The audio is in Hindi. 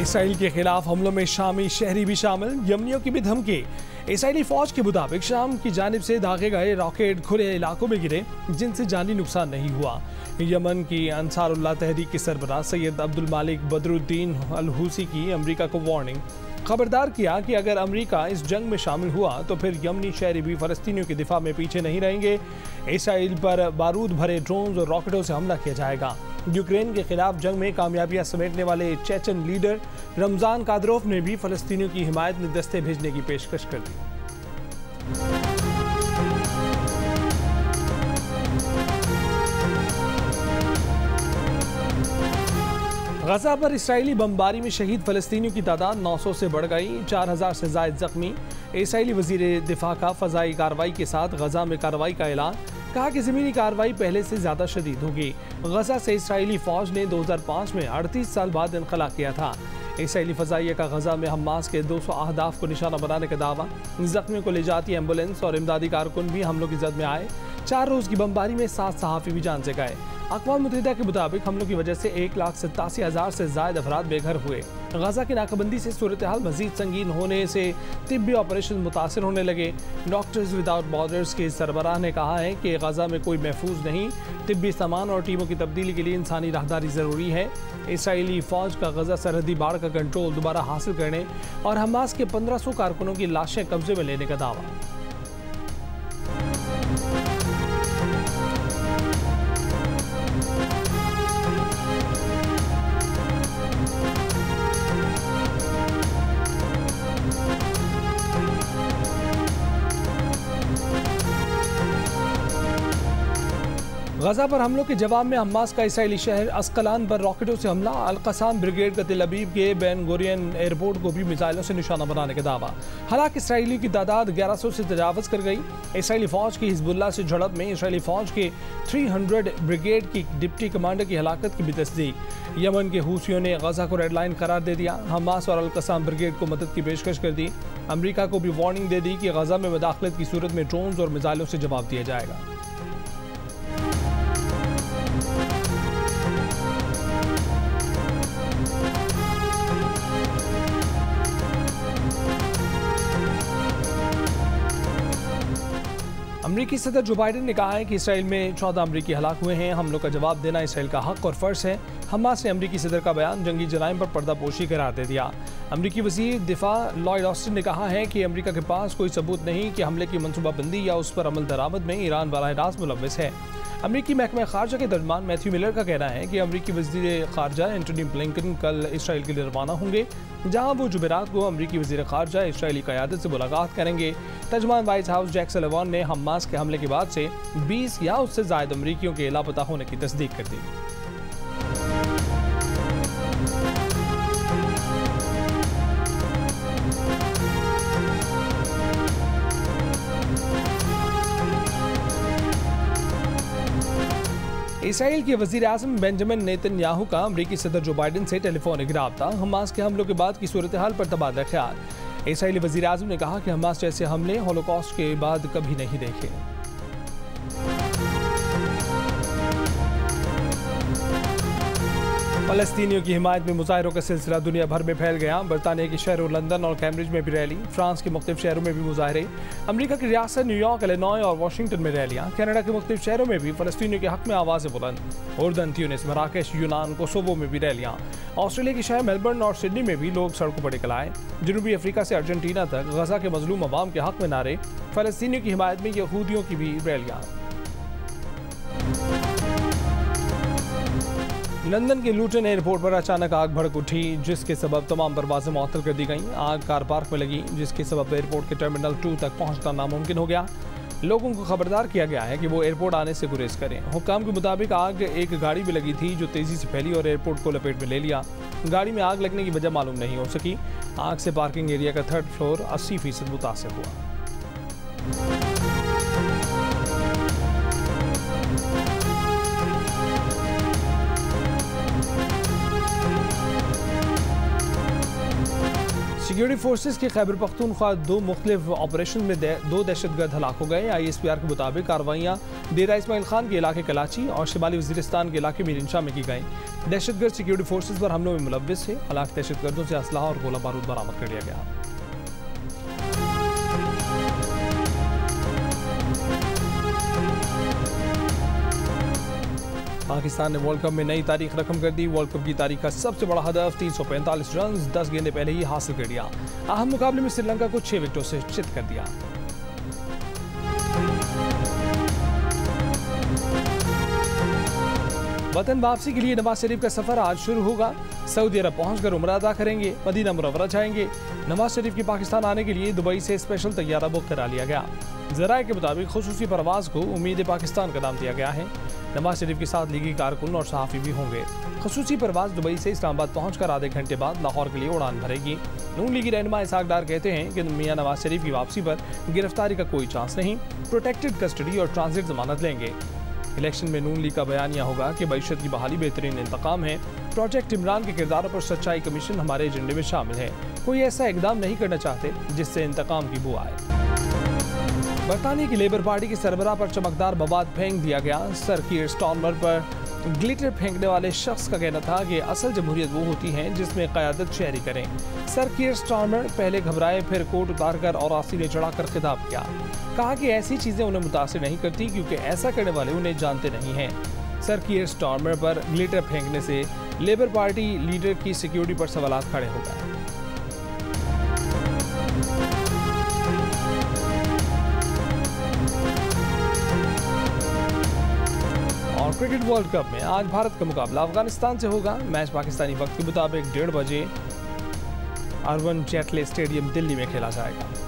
इसराइल के खिलाफ हमलों में शामी शहरी भी शामिल, यमनियों की भी धमकी। इसराइली फौज के मुताबिक शाम की जानिब से दागे गए रॉकेट खुले इलाकों में गिरे, जिनसे जानी नुकसान नहीं हुआ। यमन की अंसारुल्लाह तहरीक के सरबराह सैयद अब्दुल मालिक बदरुद्दीन अल हूसी की अमेरिका को वार्निंग, खबरदार किया कि अगर अमेरिका इस जंग में शामिल हुआ तो फिर यमनी शहरी भी फलस्तीनियों के दिफा में पीछे नहीं रहेंगे। इसराइल पर बारूद भरे ड्रोन और रॉकेटों से हमला किया जाएगा। यूक्रेन के खिलाफ जंग में कामयाबियां समेटने वाले चेचन लीडर रमजान कादरोफ ने भी फलस्तीनियों की हिमायत में दस्ते भेजने की पेशकश कर दी। गजा पर इसराइली बमबारी में शहीद फलस्तीनियों की तादाद 900 से बढ़ गई, 4000 से ज़ायद जख्मी। इसराइली वजीर दिफा का फ़ज़ाई कार्रवाई के साथ गजा में कार्रवाई का ऐलान, कहा कि ज़मीनी कार्रवाई पहले से ज़्यादा शदीद होगी। गजा से इसराइली फ़ौज ने 2005 में 38 साल बाद इनखला किया था। इसराइली फ़ज़ाइया का गजा में हमास के 200 अहदाफ को निशाना बनाने का दावा, जख्मियों को ले जाती एम्बुलेंस और इमदादी कारकुन भी हमलों की जद में आए। 4 रोज़ की बमबारी में 7 सहाफ़ी भी जान से गए। अक़वाम मुत्तहिदा के मुताबिक हमलों की वजह से 1,87,000 से ज़ायद अफराद बेघर हुए। गजा की नाकाबंदी से सूरत हाल मज़ीद संगीन होने से तिब्बी ऑपरेशन मुतासर होने लगे। डॉक्टर्स विदाउट बॉर्डर्स के सरबराह ने कहा है कि गजा में कोई महफूज नहीं, तिब्बी सामान और टीमों की तब्दीली के लिए इंसानी राहदारी ज़रूरी है। इसराइली फ़ौज का गजा सरहदी बाढ़ का कंट्रोल दोबारा हासिल करने और हमास के 1500 कारकुनों की लाशें कब्जे में लेने का दावा। गजा पर हमलों के जवाब में हमास का इसराइली शहर अस्कलान पर रॉकेटों से हमला, अल-क़साम ब्रिगेड का तेल अवीव के बेन गुरियन एयरपोर्ट को भी मिसाइलों से निशाना बनाने का दावा। हालांकि इसराइलियों की तादाद 1100 से तजावज़ कर गई। इसराइली फ़ौज की हिजबुल्लाह से झड़प में इसराइली फ़ौज के 300 ब्रिगेड की डिप्टी कमांडर की हलाकत की भी तस्दीक। यमन के हूसियों ने गजा को रेड लाइन करार दे दिया। हमास और अल-क़साम ब्रिगेड को मदद की पेशकश कर दी। अमरीका को भी वार्निंग दे दी कि गजा में मुदाखलत की सूरत में ड्रोन और मिसाइलों से जवाब दिया जाएगा। अमरीकी सदर जो बाइडेन ने कहा है कि इसराइल में 14 अमरीकी हलाक हुए हैं। हमलों का जवाब देना इसराइल का हक और फ़र्ज़ है। हमास ने अमरीकी सदर का बयान जंगी जराइम पर पर्दापोशी करार दे दिया। अमरीकी वज़ीर दिफा लॉयड ऑस्टिन ने कहा है कि अमरीका के पास कोई सबूत नहीं कि हमले की मनसूबाबंदी या उस पर अमल दरामद में ईरान बराह रास्त मुलव्वस है। अमरीकी महकमा खारजा के तर्जुमान मैथ्यू मिलर का कहना है कि अमरीकी वज़ीर खारजा एंटनी ब्लिंकन कल इसराइल के लिए रवाना होंगे, जहां वो जुमेरात को अमरीकी वज़ीर खारजा इसराइली क़यादत से मुलाकात करेंगे। तर्जुमान व्हाइट हाउस जैक सलिवान ने हमास के हमले के बाद से 20 या उससे ज़ायद अमरीकियों के लापता होने की तस्दीक कर दी। इसराइल के वज़ीर आज़म बेंजामिन नेतन्याहू का अमरीकी सदर जो बाइडेन से टेलीफोनिक राब्ता, हमास के हमलों के बाद की सूरत हाल पर तबादला ख्याल। इसराइली वज़ीर आज़म ने कहा कि हमास जैसे हमले होलोकॉस्ट के बाद कभी नहीं देखे। फ़लस्तीनियों की हिमायत में मुजाहिरों का सिलसिला दुनिया भर में फैल गया। बरतानिया के शहरों लंदन और कैम्ब्रिज में भी रैली, फ्रांस के मुख्तलिफ शहरों में भी मुजाहरे, अमरीका की रियासत न्यूयॉर्क, इलिनॉय और वाशिंगटन में रैलियाँ, कनाडा के मुख्तलिफ शहरों में भी फ़लस्तीनियों के हक़ में आवाज़ें बुलंद, उर्दन, ट्यूनिस, मराकेश, यूनान, कोसोवो में भी रैलियाँ। ऑस्ट्रेलिया के शहर मेलबर्न और सिडनी में भी लोग सड़कों पर निकल आए। जनूबी अफ्रीका से अर्जेंटीना तक गजा के मजलूम अवाम के हक़ में नारे, फ़लस्तीनियों की हिमायत में यहूदियों की भी रैलियाँ। लंदन के लूटन एयरपोर्ट पर अचानक आग भड़क उठी, जिसके सबब तमाम परवाज़ें मुअत्तल कर दी गईं। आग कार पार्क में लगी, जिसके सबब एयरपोर्ट के टर्मिनल 2 तक पहुंचना नामुमकिन हो गया। लोगों को खबरदार किया गया है कि वो एयरपोर्ट आने से गुरेज करें। हुक्काम के मुताबिक आग एक गाड़ी में लगी थी, जो तेज़ी से फैली और एयरपोर्ट को लपेट में ले लिया। गाड़ी में आग लगने की वजह मालूम नहीं हो सकी। आग से पार्किंग एरिया का 3rd फ्लोर 80% मुतासर हुआ। सिक्योरिटी फोर्सेस के खैबर पख्तूनख्वा दो मुख्तलिफ ऑपरेशन में दो दहशतगर्द हलाक हो गए। ISPR के मुताबिक कार्रवाइयाँ डेरा इस्माइल खान के इलाके कलाची और शिमाली वजीरिस्तान के इलाके मीरनशाह में की गई। दहशतगर्द सिक्योरिटी फोर्सेस पर हमलों में मुलव्विस है। हलाक दहशतगर्दों से असलहा और गोला बारूद बरामद कर लिया गया। पाकिस्तान ने वर्ल्ड कप में नई तारीख रकम कर दी। वर्ल्ड कप की तारीख का सबसे बड़ा हदफ 345 रन 10 गेंदें पहले ही हासिल कर लिया। अहम मुकाबले में श्रीलंका को 6 विकेटों से चित कर दिया। वतन वापसी के लिए नवाज शरीफ का सफर आज शुरू होगा। सऊदी अरब पहुंचकर उम्रा अदा करेंगे, मदीना मुनव्वरा जाएंगे। नवाज शरीफ के पाकिस्तान आने के लिए दुबई से स्पेशल तैयारा बुक करा लिया गया। जराये के मुताबिक खुसूसी परवाज को उम्मीद पाकिस्तान का नाम दिया गया है। नवाज शरीफ के साथ लीगी कारकुन और सहाफ़ी भी होंगे। खुसूसी परवाज दुबई से इस्लामाबाद पहुंचकर आधे घंटे बाद लाहौर के लिए उड़ान भरेगी। नून लीगी रहनुमा इसहाक डार कहते हैं कि मियां नवाज शरीफ की वापसी पर गिरफ्तारी का कोई चांस नहीं, प्रोटेक्टेड कस्टडी और ट्रांजिट जमानत लेंगे। इलेक्शन में नून लीग का बयानिया होगा कि मईशत की बहाली बेहतरीन इंतकाम है। प्रोजेक्ट इमरान के किरदारों पर सच्चाई कमीशन हमारे एजेंडे में शामिल है। कोई ऐसा इकदाम नहीं करना चाहते जिससे इंतकाम की बू आए। बरतानिया की लेबर पार्टी के सरबराह पर चमकदार मवाद फेंक दिया गया। सर कीर स्टार्मर पर ग्लिटर फेंकने वाले शख्स का कहना था कि असल जमहूरियत वो होती है जिसमें क़यादत शहरी करें। सर कीर स्टार्मर पहले घबराए, फिर कोट उतारकर और आसीने चढ़ाकर खिताब किया। कहा कि ऐसी चीज़ें उन्हें मुतासिर नहीं करती क्योंकि ऐसा करने वाले उन्हें जानते नहीं हैं। सर कीर स्टार्मर पर ग्लिटर फेंकने से लेबर पार्टी लीडर की सिक्योरिटी पर सवालात खड़े हो गए। और क्रिकेट वर्ल्ड कप में आज भारत का मुकाबला अफगानिस्तान से होगा। मैच पाकिस्तानी वक्त के मुताबिक 1:30 बजे अर्वन जेटले स्टेडियम दिल्ली में खेला जाएगा।